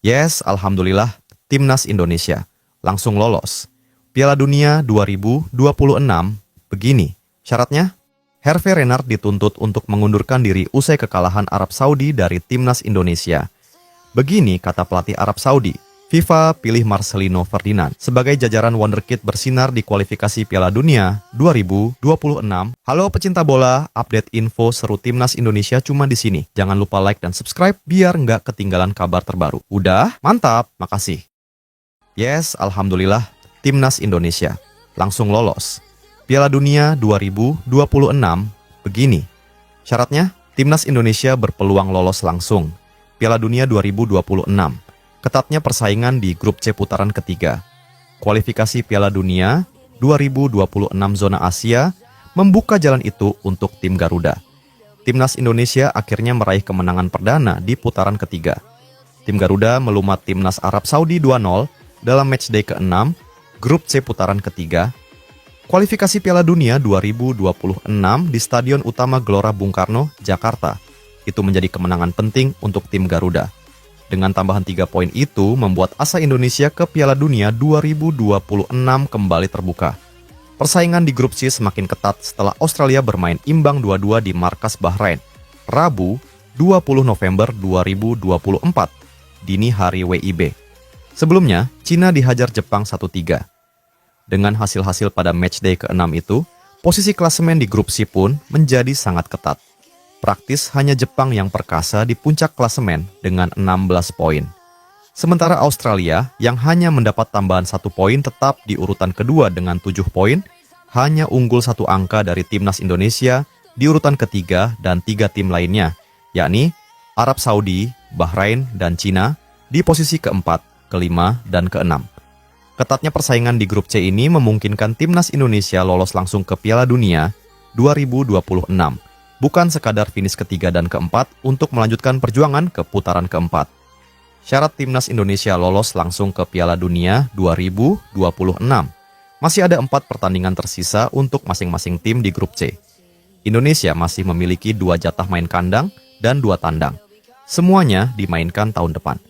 Yes, alhamdulillah, Timnas Indonesia langsung lolos. Piala Dunia 2026, begini syaratnya. Hervé Renard dituntut untuk mengundurkan diri usai kekalahan Arab Saudi dari Timnas Indonesia. Begini kata pelatih Arab Saudi, FIFA pilih Marcelino Ferdinand sebagai jajaran wonderkid bersinar di kualifikasi Piala Dunia 2026. Halo pecinta bola, update info seru Timnas Indonesia cuma di sini. Jangan lupa like dan subscribe biar nggak ketinggalan kabar terbaru. Udah? Mantap, makasih. Yes, alhamdulillah, Timnas Indonesia langsung lolos. Piala Dunia 2026, begini syaratnya. Timnas Indonesia berpeluang lolos langsung Piala Dunia 2026. Ketatnya persaingan di grup C putaran ketiga. Kualifikasi Piala Dunia 2026 zona Asia membuka jalan itu untuk tim Garuda. Timnas Indonesia akhirnya meraih kemenangan perdana di putaran ketiga. Tim Garuda melumat Timnas Arab Saudi 2-0 dalam matchday ke-6 grup C putaran ketiga. Kualifikasi Piala Dunia 2026 di Stadion Utama Gelora Bung Karno, Jakarta. Itu menjadi kemenangan penting untuk tim Garuda. Dengan tambahan 3 poin itu membuat asa Indonesia ke Piala Dunia 2026 kembali terbuka. Persaingan di grup C semakin ketat setelah Australia bermain imbang 2-2 di markas Bahrain, Rabu 20 November 2024, dini hari WIB. Sebelumnya, Cina dihajar Jepang 1-3. Dengan hasil-hasil pada matchday ke-6 itu, posisi klasemen di grup C pun menjadi sangat ketat. Praktis hanya Jepang yang perkasa di puncak klasemen dengan 16 poin. Sementara Australia yang hanya mendapat tambahan 1 poin tetap di urutan kedua dengan 7 poin, hanya unggul 1 angka dari Timnas Indonesia di urutan ketiga dan 3 tim lainnya, yakni Arab Saudi, Bahrain, dan Cina di posisi keempat, kelima, dan keenam. Ketatnya persaingan di grup C ini memungkinkan Timnas Indonesia lolos langsung ke Piala Dunia 2026, bukan sekadar finish ketiga dan keempat untuk melanjutkan perjuangan ke putaran keempat. Syarat Timnas Indonesia lolos langsung ke Piala Dunia 2026. Masih ada 4 pertandingan tersisa untuk masing-masing tim di grup C. Indonesia masih memiliki 2 jatah main kandang dan 2 tandang. Semuanya dimainkan tahun depan.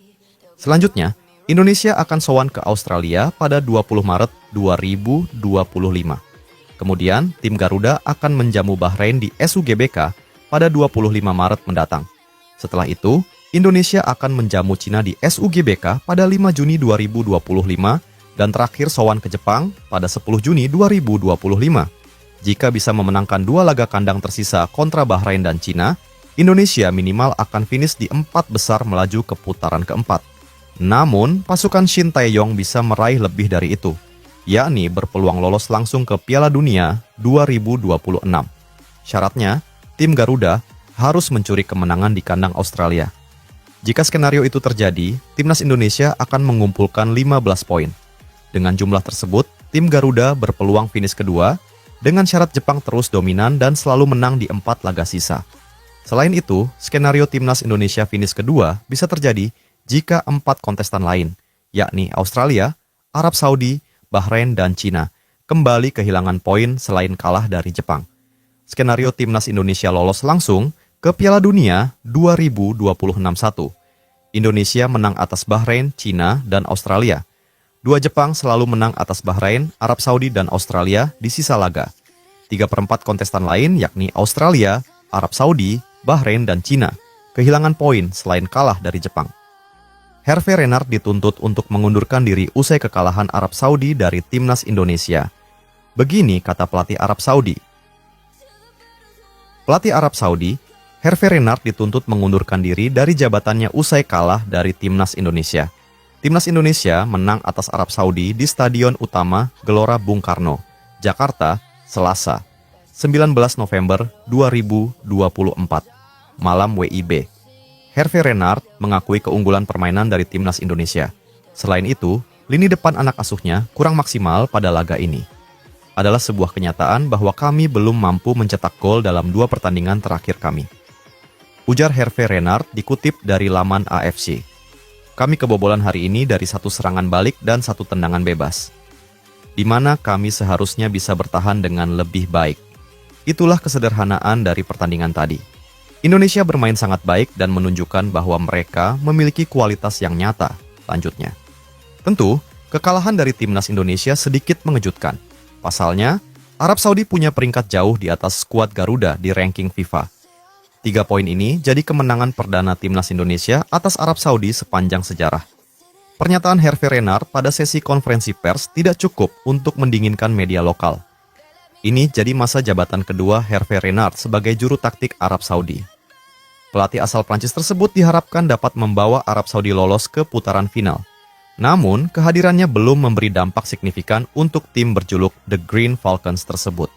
Selanjutnya, Indonesia akan sowan ke Australia pada 20 Maret 2025. Kemudian, tim Garuda akan menjamu Bahrain di SUGBK pada 25 Maret mendatang. Setelah itu, Indonesia akan menjamu Cina di SUGBK pada 5 Juni 2025 dan terakhir sowan ke Jepang pada 10 Juni 2025. Jika bisa memenangkan 2 laga kandang tersisa kontra Bahrain dan Cina, Indonesia minimal akan finish di 4 besar melaju ke putaran keempat. Namun, pasukan Shin Tae-yong bisa meraih lebih dari itu, yakni berpeluang lolos langsung ke Piala Dunia 2026. Syaratnya, tim Garuda harus mencuri kemenangan di kandang Australia. Jika skenario itu terjadi, Timnas Indonesia akan mengumpulkan 15 poin. Dengan jumlah tersebut, tim Garuda berpeluang finish kedua, dengan syarat Jepang terus dominan dan selalu menang di 4 laga sisa. Selain itu, skenario Timnas Indonesia finish kedua bisa terjadi jika 4 kontestan lain, yakni Australia, Arab Saudi, Bahrain, dan Cina, kembali kehilangan poin selain kalah dari Jepang. Skenario Timnas Indonesia lolos langsung ke Piala Dunia 2026. Indonesia menang atas Bahrain, Cina, dan Australia. 2 Jepang selalu menang atas Bahrain, Arab Saudi, dan Australia di sisa laga. 3/4 kontestan lain, yakni Australia, Arab Saudi, Bahrain, dan Cina, kehilangan poin selain kalah dari Jepang. Hervé Renard dituntut untuk mengundurkan diri usai kekalahan Arab Saudi dari Timnas Indonesia. Begini kata pelatih Arab Saudi. Pelatih Arab Saudi, Hervé Renard dituntut mengundurkan diri dari jabatannya usai kalah dari Timnas Indonesia. Timnas Indonesia menang atas Arab Saudi di Stadion Utama Gelora Bung Karno, Jakarta, Selasa, 19 November 2024, malam WIB. Hervé Renard mengakui keunggulan permainan dari Timnas Indonesia. Selain itu, lini depan anak asuhnya kurang maksimal pada laga ini. Adalah sebuah kenyataan bahwa kami belum mampu mencetak gol dalam 2 pertandingan terakhir kami. Ujar Hervé Renard dikutip dari laman AFC. Kami kebobolan hari ini dari 1 serangan balik dan 1 tendangan bebas, di mana kami seharusnya bisa bertahan dengan lebih baik. Itulah kesederhanaan dari pertandingan tadi. Indonesia bermain sangat baik dan menunjukkan bahwa mereka memiliki kualitas yang nyata, lanjutnya. Tentu, kekalahan dari timnas Indonesia sedikit mengejutkan. Pasalnya, Arab Saudi punya peringkat jauh di atas skuad Garuda di ranking FIFA. 3 poin ini jadi kemenangan perdana timnas Indonesia atas Arab Saudi sepanjang sejarah. Pernyataan Hervé Renard pada sesi konferensi pers tidak cukup untuk mendinginkan media lokal. Ini jadi masa jabatan kedua Hervé Renard sebagai juru taktik Arab Saudi. Pelatih asal Prancis tersebut diharapkan dapat membawa Arab Saudi lolos ke putaran final. Namun, kehadirannya belum memberi dampak signifikan untuk tim berjuluk The Green Falcons tersebut.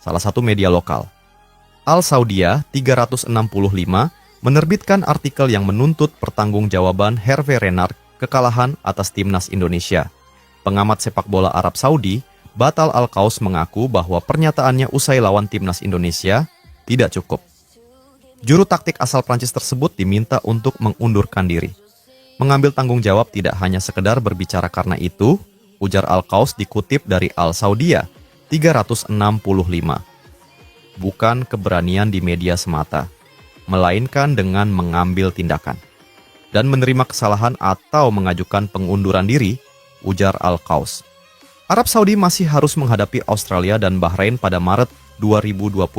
Salah satu media lokal, Al Saudia 365, menerbitkan artikel yang menuntut pertanggungjawaban Hervé Renard kekalahan atas timnas Indonesia. Pengamat sepak bola Arab Saudi, Batal Al-Qaus, mengaku bahwa pernyataannya usai lawan timnas Indonesia tidak cukup. Juru taktik asal Prancis tersebut diminta untuk mengundurkan diri. Mengambil tanggung jawab tidak hanya sekedar berbicara karena itu, ujar Al-Qaus dikutip dari Al Saudia 365. Bukan keberanian di media semata, melainkan dengan mengambil tindakan dan menerima kesalahan atau mengajukan pengunduran diri, ujar Al-Qaus. Arab Saudi masih harus menghadapi Australia dan Bahrain pada Maret 2025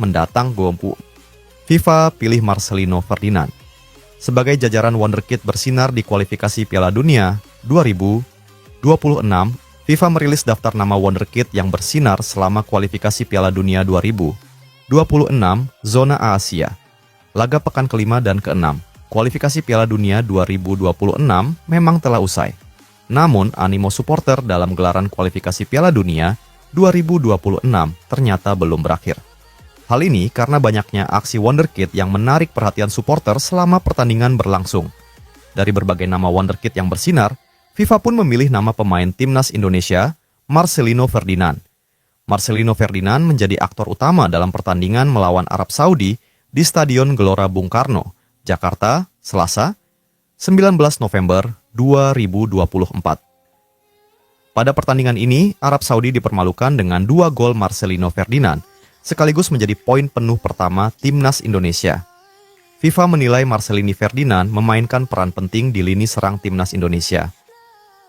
mendatang. FIFA pilih Marcelino Ferdinand sebagai jajaran wonderkid bersinar di kualifikasi Piala Dunia 2026. FIFA merilis daftar nama wonderkid yang bersinar selama kualifikasi Piala Dunia 2026 zona Asia. Laga pekan kelima dan keenam kualifikasi Piala Dunia 2026 memang telah usai. Namun, animo supporter dalam gelaran kualifikasi Piala Dunia 2026 ternyata belum berakhir. Hal ini karena banyaknya aksi wonderkid yang menarik perhatian supporter selama pertandingan berlangsung. Dari berbagai nama wonderkid yang bersinar, FIFA pun memilih nama pemain timnas Indonesia, Marcelino Ferdinand. Marcelino Ferdinand menjadi aktor utama dalam pertandingan melawan Arab Saudi di Stadion Gelora Bung Karno, Jakarta, Selasa, 19 November 2024. Pada pertandingan ini, Arab Saudi dipermalukan dengan 2 gol Marcelino Ferdinand, sekaligus menjadi poin penuh pertama timnas Indonesia. FIFA menilai Marcelino Ferdinand memainkan peran penting di lini serang timnas Indonesia.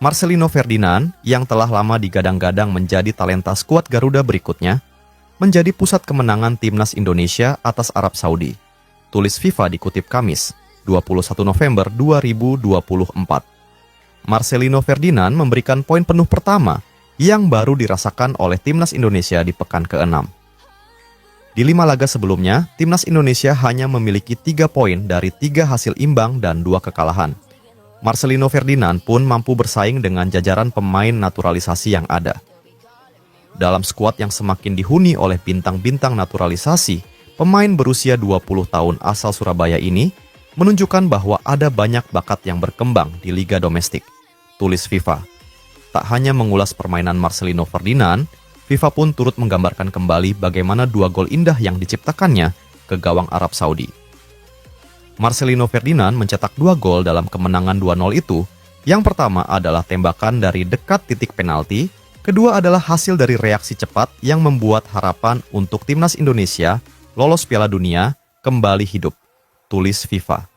Marcelino Ferdinand, yang telah lama digadang-gadang menjadi talenta skuad Garuda berikutnya, menjadi pusat kemenangan timnas Indonesia atas Arab Saudi. Tulis FIFA dikutip Kamis, 21 November 2024. Marcelino Ferdinand memberikan poin penuh pertama yang baru dirasakan oleh timnas Indonesia di pekan ke-6. Di 5 laga sebelumnya, timnas Indonesia hanya memiliki 3 poin dari 3 hasil imbang dan 2 kekalahan. Marcelino Ferdinand pun mampu bersaing dengan jajaran pemain naturalisasi yang ada. Dalam skuad yang semakin dihuni oleh bintang-bintang naturalisasi, pemain berusia 20 tahun asal Surabaya ini menunjukkan bahwa ada banyak bakat yang berkembang di liga domestik, tulis FIFA. Tak hanya mengulas permainan Marcelino Ferdinand, FIFA pun turut menggambarkan kembali bagaimana 2 gol indah yang diciptakannya ke gawang Arab Saudi. Marcelino Ferdinand mencetak 2 gol dalam kemenangan 2-0 itu. Yang pertama adalah tembakan dari dekat titik penalti, kedua adalah hasil dari reaksi cepat yang membuat harapan untuk timnas Indonesia lolos Piala Dunia kembali hidup, tulis FIFA.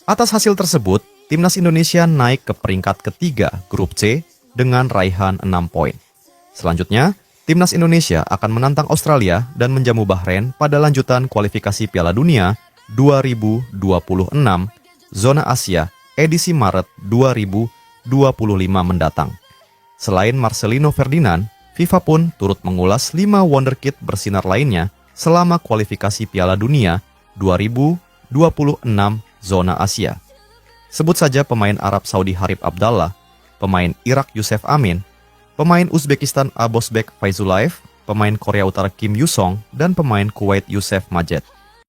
Atas hasil tersebut, timnas Indonesia naik ke peringkat ketiga grup C dengan raihan 6 poin. Selanjutnya, timnas Indonesia akan menantang Australia dan menjamu Bahrain pada lanjutan kualifikasi Piala Dunia 2026 zona Asia edisi Maret 2025 mendatang. Selain Marcelino Ferdinand, FIFA pun turut mengulas 5 wonderkid bersinar lainnya selama kualifikasi Piala Dunia 2026 zona Asia. Sebut saja pemain Arab Saudi Harib Abdallah, pemain Irak Yusef Amin, pemain Uzbekistan Abosbek Faizulaev, pemain Korea Utara Kim Yusong, dan pemain Kuwait Yusef Majed.